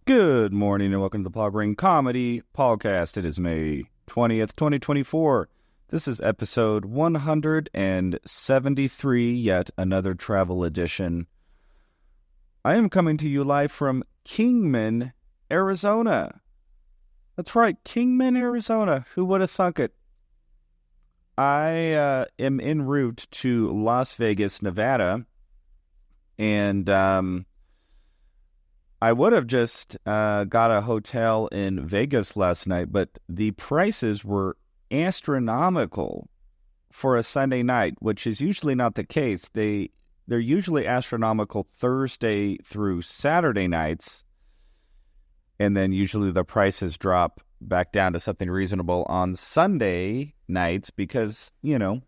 Good morning and welcome to the PaulCast Comedy PaulCast. It is May 20th, 2024. This is episode 173, yet another travel edition. I am coming to you live from Kingman, Arizona. That's right, Kingman, Arizona. Who would have thunk it? I am en route to Las Vegas, Nevada, and I would have just got a hotel in Vegas last night, but the prices were astronomical for a Sunday night, which is usually not the case. They're usually astronomical Thursday through Saturday nights, and then usually the prices drop back down to something reasonable on Sunday nights because,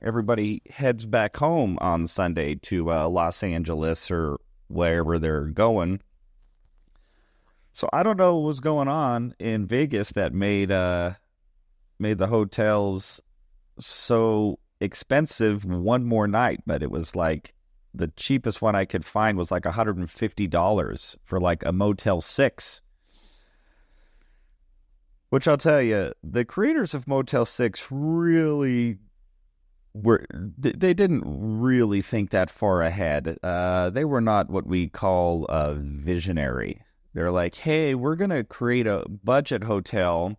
everybody heads back home on Sunday to Los Angeles or wherever they're going. So I don't know what was going on in Vegas that made the hotels so expensive one more night, but it was like the cheapest one I could find was like $150 for like a Motel 6. Which I'll tell you, the creators of Motel 6 really they didn't really think that far ahead. They were not what we call visionary. They're like, hey, we're going to create a budget hotel.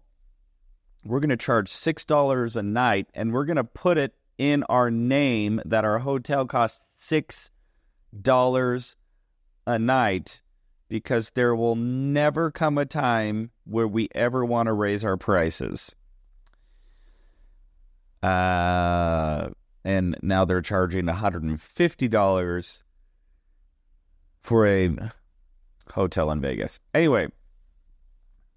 We're going to charge $6 a night, and we're going to put it in our name that our hotel costs $6 a night because there will never come a time where we ever want to raise our prices. And now they're charging $150 for a hotel in Vegas. Anyway,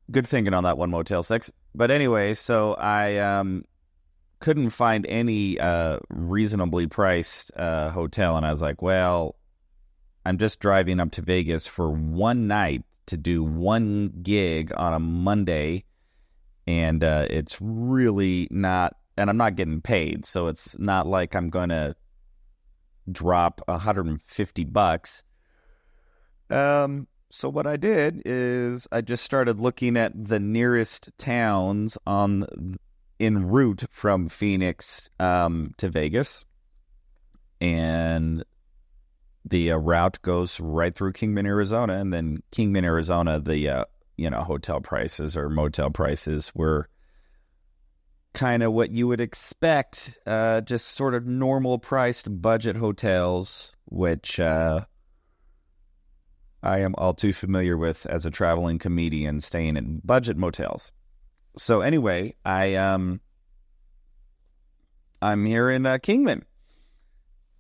good thinking on that one, Motel 6. But anyway, so I couldn't find any reasonably priced hotel, and I was like, well, I'm just driving up to Vegas for one night to do one gig on a Monday, and it's really not, and I'm not getting paid, so it's not like I'm going to drop $150. So what I did is I just started looking at the nearest towns en route from Phoenix to Vegas, and the route goes right through Kingman, Arizona, and then Kingman, Arizona, the hotel prices or motel prices were kind of what you would expect, just sort of normal priced budget hotels, which I am all too familiar with as a traveling comedian staying in budget motels. So anyway, I'm here in Kingman,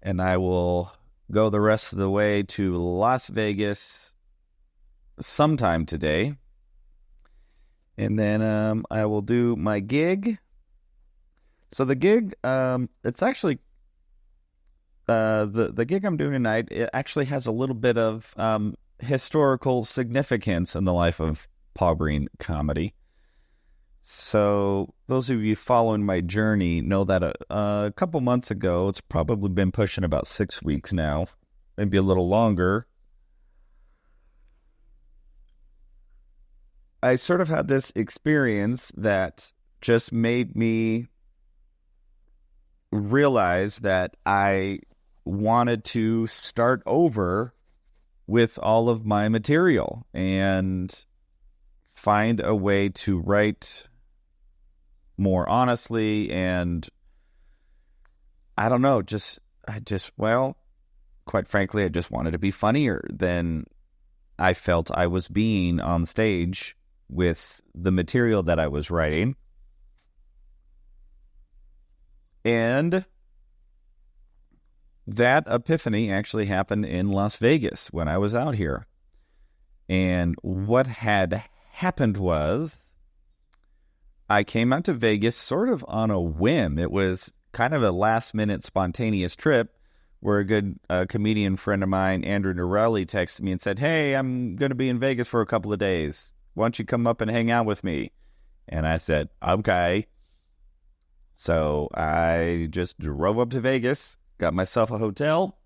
and I will go the rest of the way to Las Vegas sometime today, and then I will do my gig. So the gig, it's actually the gig I'm doing tonight. It actually has a little bit of historical significance in the life of Paul Green comedy. So those of you following my journey know that a couple months ago, it's probably been pushing about 6 weeks now, maybe a little longer, I sort of had this experience that just made me realize that I wanted to start over with all of my material and find a way to write more honestly, and I don't know, quite frankly, I just wanted to be funnier than I felt I was being on stage with the material that I was writing. And that epiphany actually happened in Las Vegas when I was out here. And what had happened was I came out to Vegas sort of on a whim. It was kind of a last-minute spontaneous trip where a good comedian friend of mine, Andrew Norelli, texted me and said, hey, I'm going to be in Vegas for a couple of days. Why don't you come up and hang out with me? And I said, okay. So I just drove up to Vegas, got myself a hotel,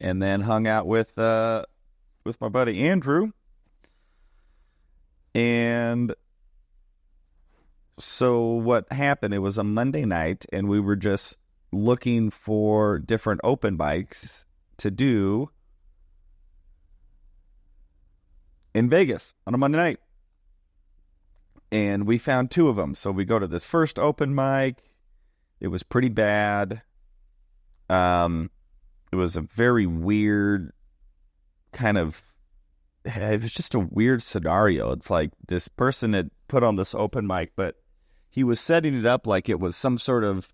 and then hung out with my buddy Andrew. And so what happened, it was a Monday night, and we were just looking for different open mics to do in Vegas on a Monday night. And we found two of them. So we go to this first open mic. It was pretty bad. It was a very weird kind of, it was just a weird scenario. It's like this person had put on this open mic, but he was setting it up like it was some sort of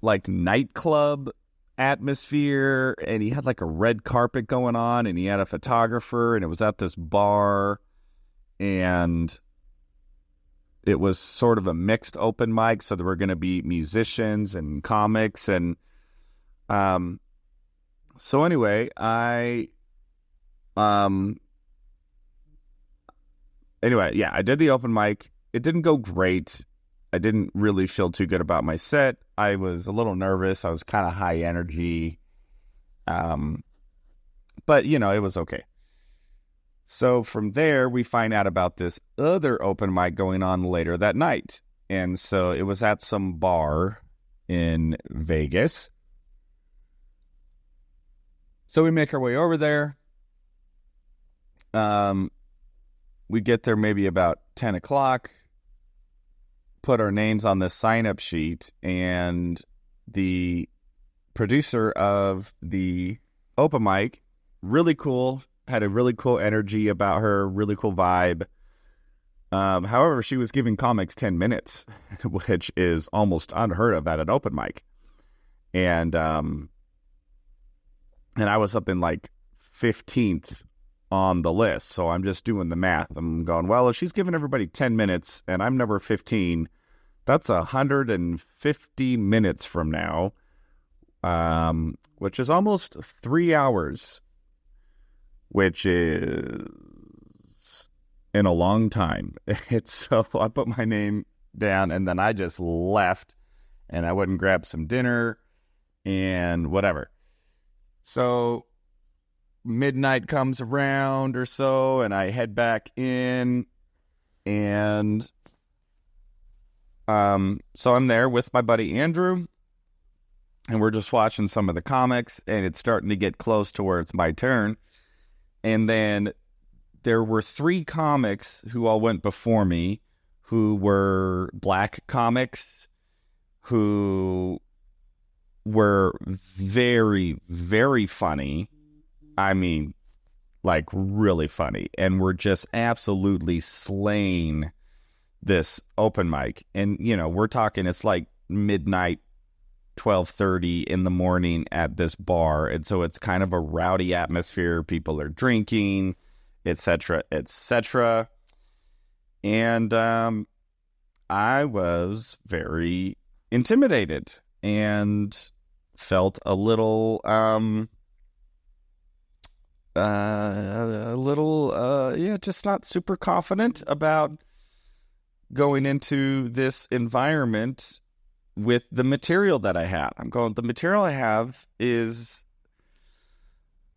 like nightclub atmosphere, and he had like a red carpet going on, and he had a photographer, and it was at this bar, and it was sort of a mixed open mic, so there were going to be musicians and comics, and so anyway, I did the open mic. It didn't go great. I didn't really feel too good about my set. I was a little nervous. I was kind of high energy. But, it was okay. So from there, we find out about this other open mic going on later that night. And so it was at some bar in Vegas. So we make our way over there. We get there maybe about 10 o'clock. Put our names on this sign-up sheet, and the producer of the open mic, really cool, had a really cool energy about her, really cool vibe. However, she was giving comics 10 minutes, which is almost unheard of at an open mic. And I was up in like 15th on the list. So I'm just doing the math. I'm going, well, if she's giving everybody 10 minutes and I'm number 15, that's 150 minutes from now, which is almost 3 hours, which is in a long time. So I put my name down, and then I just left, and I went and grabbed some dinner and whatever. So midnight comes around or so, and I head back in, and so I'm there with my buddy Andrew, and we're just watching some of the comics, and it's starting to get close to where it's my turn. And then there were 3 comics who all went before me, who were black comics, who were very, very funny. I mean, like really funny, and we're just absolutely slaying this open mic. And we're talking, it's like midnight, 12:30 in the morning at this bar, and so it's kind of a rowdy atmosphere. People are drinking, etc., etc. And I was very intimidated and felt a little just not super confident about going into this environment with the material that I have. The material I have is,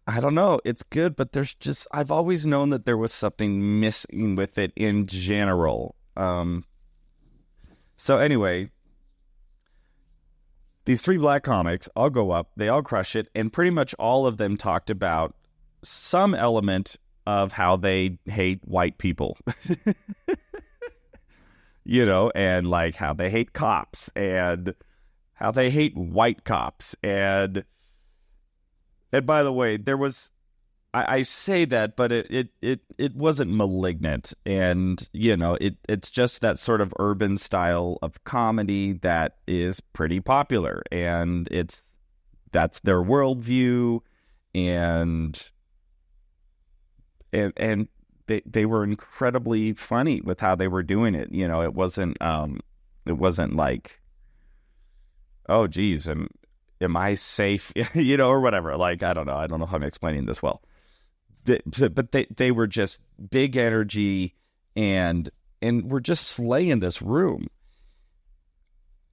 I don't know, it's good, but I've always known that there was something missing with it in general. So anyway, these 3 black comics all go up, they all crush it, and pretty much all of them talked about some element of how they hate white people. And like how they hate cops and how they hate white cops. And by the way, there was, I say that, but it wasn't malignant. And, it's just that sort of urban style of comedy that is pretty popular. And that's their worldview. And they were incredibly funny with how they were doing it. It wasn't like, oh geez, am I safe? Or whatever. Like, I don't know if I'm explaining this well. But they were just big energy, and we're just slaying this room.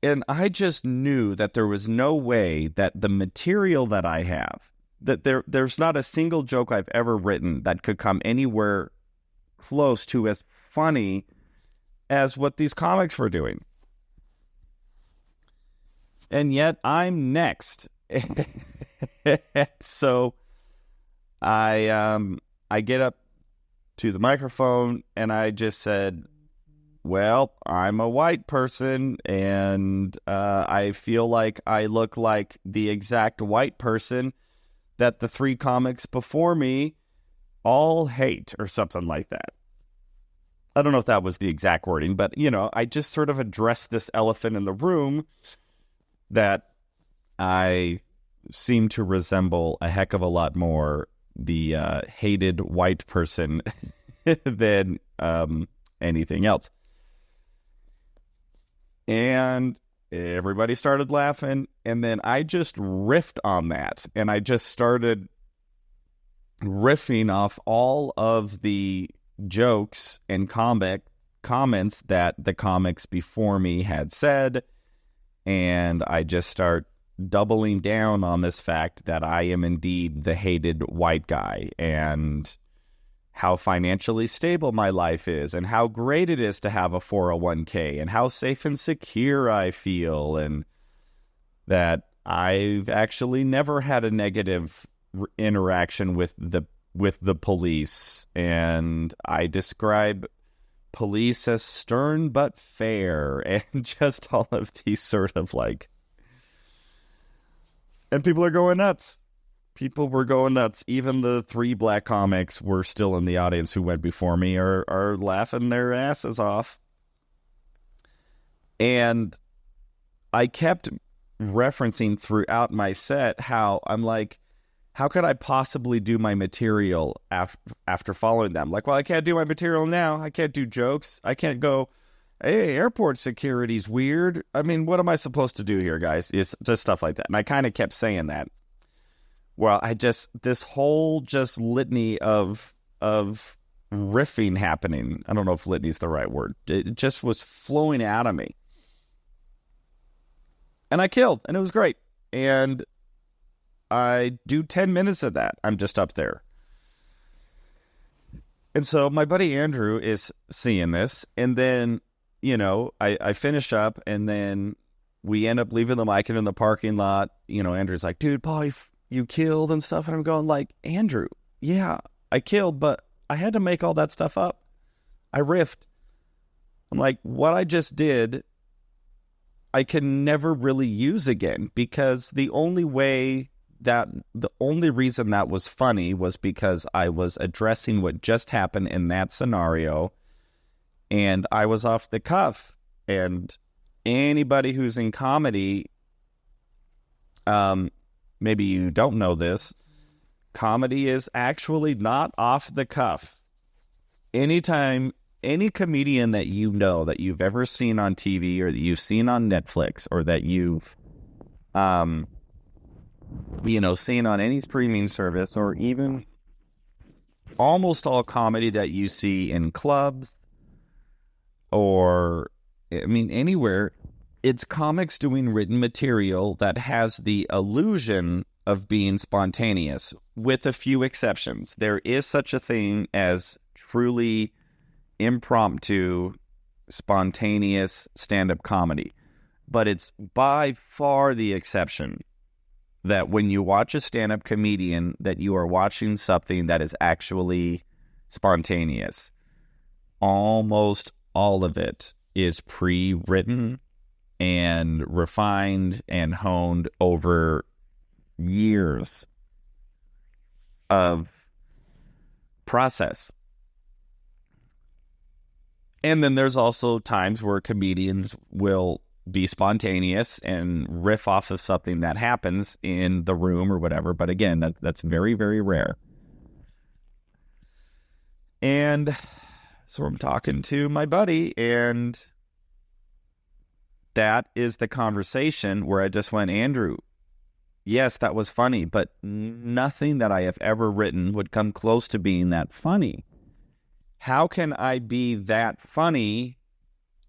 And I just knew that there was no way that the material that I have, that there's not a single joke I've ever written that could come anywhere close to as funny as what these comics were doing. And yet I'm next. So I get up to the microphone and I just said, well, I'm a white person and I feel like I look like the exact white person that the 3 comics before me all hate, or something like that. I don't know if that was the exact wording, but, I just sort of addressed this elephant in the room that I seem to resemble a heck of a lot more the hated white person than anything else. And everybody started laughing, and then I just riffed on that, and I just started riffing off all of the jokes and comments that the comics before me had said, and I just start doubling down on this fact that I am indeed the hated white guy, and how financially stable my life is, and how great it is to have a 401k, and how safe and secure I feel, and that I've actually never had a negative interaction with the police, and I describe police as stern but fair, and just all of these sort of and people are going nuts. People were going nuts. Even the 3 black comics were still in the audience who went before me are laughing their asses off. And I kept referencing throughout my set how I'm like, how could I possibly do my material after following them? Like, well, I can't do my material now. I can't do jokes. I can't go, hey, airport security's weird. I mean, what am I supposed to do here, guys? It's just stuff like that. And I kind of kept saying that. Well, this whole just litany of riffing happening. I don't know if litany is the right word. It just was flowing out of me. And I killed, and it was great. And I do 10 minutes of that. I'm just up there. And so my buddy Andrew is seeing this, and then, I finish up, and then we end up leaving the mic in the parking lot. Andrew's like, dude, Paul, you killed and stuff. And I'm going like, Andrew, yeah, I killed, but I had to make all that stuff up. I riffed. I'm like, what I just did, I can never really use again, because the only reason that was funny was because I was addressing what just happened in that scenario, and I was off the cuff. And anybody who's in comedy, maybe you don't know this, comedy is actually not off the cuff. Anytime any comedian that that you've ever seen on TV, or that you've seen on Netflix, or that you've seen on any streaming service, or even almost all comedy that you see in clubs, or anywhere, it's comics doing written material that has the illusion of being spontaneous, with a few exceptions. There is such a thing as truly impromptu, spontaneous stand-up comedy, but it's by far the exception that when you watch a stand-up comedian, that you are watching something that is actually spontaneous. Almost all of it is pre-written and refined and honed over years of process. And then there's also times where comedians will be spontaneous and riff off of something that happens in the room or whatever. But again, that's very, very rare. And so I'm talking to my buddy, and that is the conversation where I just went, Andrew, yes, that was funny, but nothing that I have ever written would come close to being that funny. How can I be that funny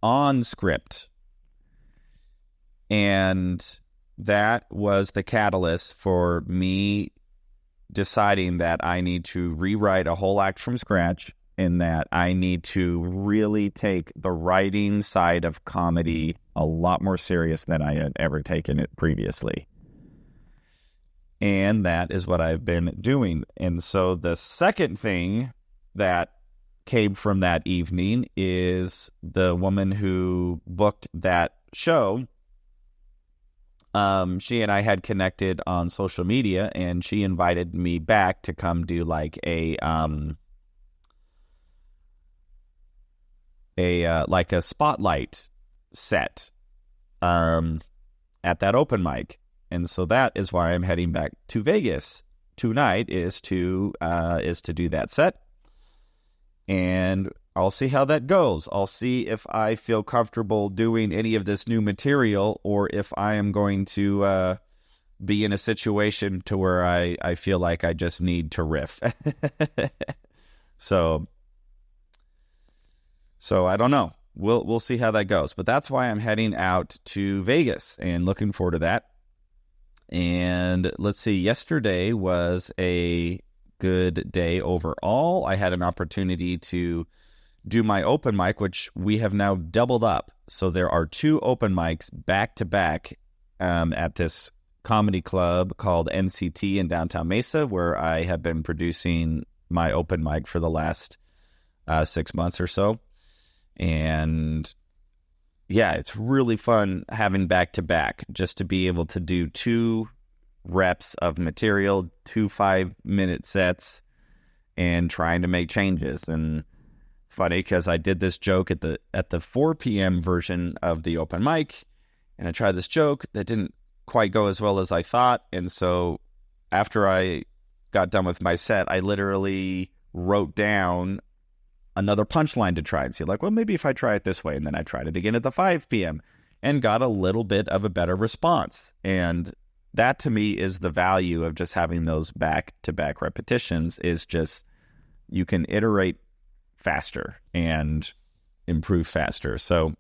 on script? And that was the catalyst for me deciding that I need to rewrite a whole act from scratch, in that I need to really take the writing side of comedy a lot more serious than I had ever taken it previously. And that is what I've been doing. And so the second thing that came from that evening is the woman who booked that show. She and I had connected on social media, and she invited me back to come do like a spotlight set at that open mic. And so that is why I'm heading back to Vegas tonight is to do that set. And I'll see how that goes. I'll see if I feel comfortable doing any of this new material, or if I am going to be in a situation to where I feel like I just need to riff. So I don't know. We'll see how that goes. But that's why I'm heading out to Vegas and looking forward to that. And let's see, yesterday was a good day overall. I had an opportunity to do my open mic, which we have now doubled up. So there are 2 open mics back to back at this comedy club called NCT in downtown Mesa, where I have been producing my open mic for the last 6 months or so. And yeah, it's really fun having back to back, just to be able to do 2 reps of material, 2 5-minute sets, and trying to make changes. And funny because I did this joke at the 4 p.m. version of the open mic, and I tried this joke that didn't quite go as well as I thought. And so after I got done with my set, I literally wrote down another punchline to try and see, like, well, maybe if I try it this way. And then I tried it again at the 5 p.m. and got a little bit of a better response. And that to me is the value of just having those back-to-back repetitions, is just you can iterate faster and improve faster. So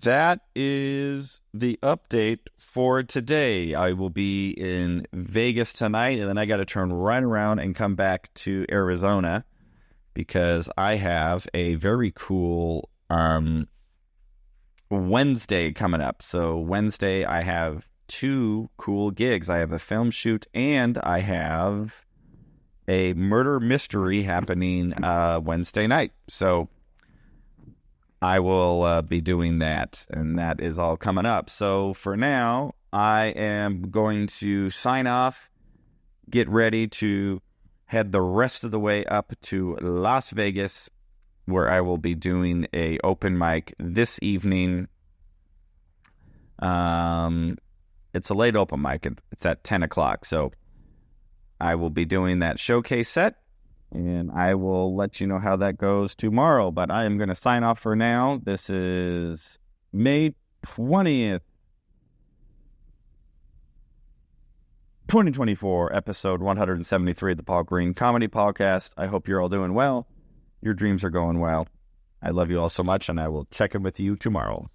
that is the update for today. I will be in Vegas tonight, and then I got to turn right around and come back to Arizona because I have a very cool Wednesday coming up. So Wednesday I have 2 cool gigs. I have a film shoot, and I have a murder mystery happening Wednesday night. So I will be doing that, and that is all coming up. So for now, I am going to sign off, get ready to head the rest of the way up to Las Vegas, where I will be doing a open mic this evening. It's a late open mic. It's at 10 o'clock. So I will be doing that showcase set, and I will let you know how that goes tomorrow. But I am going to sign off for now. This is May 20th, 2024, episode 173 of the Paul Green Comedy Podcast. I hope you're all doing well. Your dreams are going well. I love you all so much, and I will check in with you tomorrow.